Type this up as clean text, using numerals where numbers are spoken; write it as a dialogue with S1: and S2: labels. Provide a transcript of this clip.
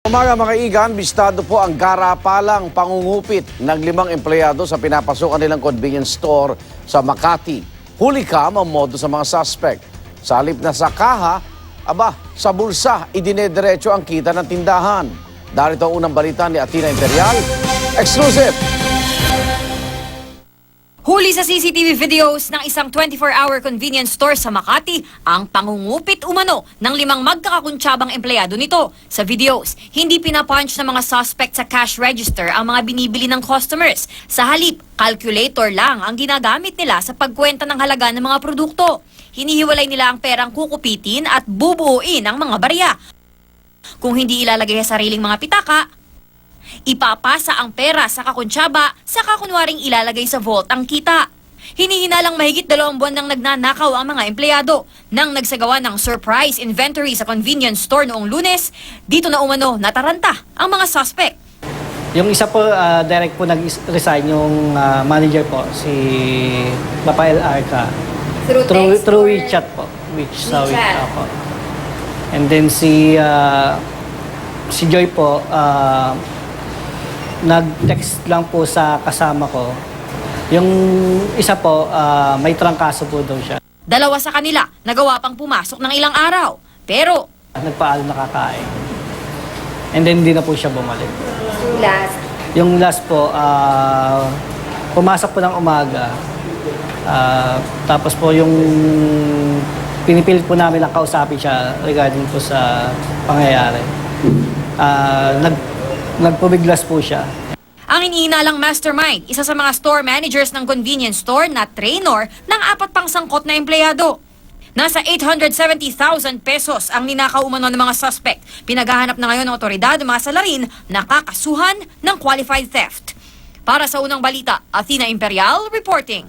S1: Umaga mga igan, bistado po ang garapalang pangungupit ng 5 empleyado sa pinapasukan nilang convenience store sa Makati. Huli ka ang modo sa mga suspect. Sa halip na sa kaha, sa bulsa, idinediretso ang kita ng tindahan. Darito ang unang balita ni Athena Imperial. Exclusive!
S2: Huli sa CCTV videos ng isang 24-hour convenience store sa Makati ang pangungupit umano ng 5 magkakakuntsabang empleyado nito. Sa videos, hindi pinapunch ng mga suspect sa cash register ang mga binibili ng customers. Sa halip, calculator lang ang ginagamit nila sa pagkwenta ng halaga ng mga produkto. Hinihiwalay nila ang perang kukupitin at bubuuin ang mga barya. Kung hindi ilalagay sa sariling mga pitaka, ipapasa ang pera sa kakuntsaba, saka kunwaring ilalagay sa vault ang kita. Hinihinalang mahigit 2 buwan nang nagnanakaw ang mga empleyado. Nang nagsagawa ng surprise inventory sa convenience store noong Lunes, dito na umano nataranta ang mga suspect.
S3: Yung isa po, direct po nag-resign yung manager po, si Rafael Arca. Through WeChat po. WeChat po. And then si Joy po, nag-text lang po sa kasama ko. Yung isa po, may trangkaso po daw siya.
S2: 2 sa kanila, nagawa pang pumasok ng ilang araw. Pero,
S3: Nagpaalam na kakain. And then hindi na po siya bumalik.
S2: last,
S3: Yung last po, pumasok po ng umaga. Tapos po yung pinipilit po namin na kausapin siya regarding po sa pangyayari. Nagpabiglas po siya.
S2: ang iniinalang mastermind, isa sa mga store managers ng convenience store na trainer ng 4 pang sangkot na empleyado. Nasa 870,000 pesos ang ninakaw umano ng mga suspect. Pinaghahanap na ngayon ng otoridad ng mga salarin na kakasuhan ng qualified theft. Para sa unang balita, Athena Imperial reporting.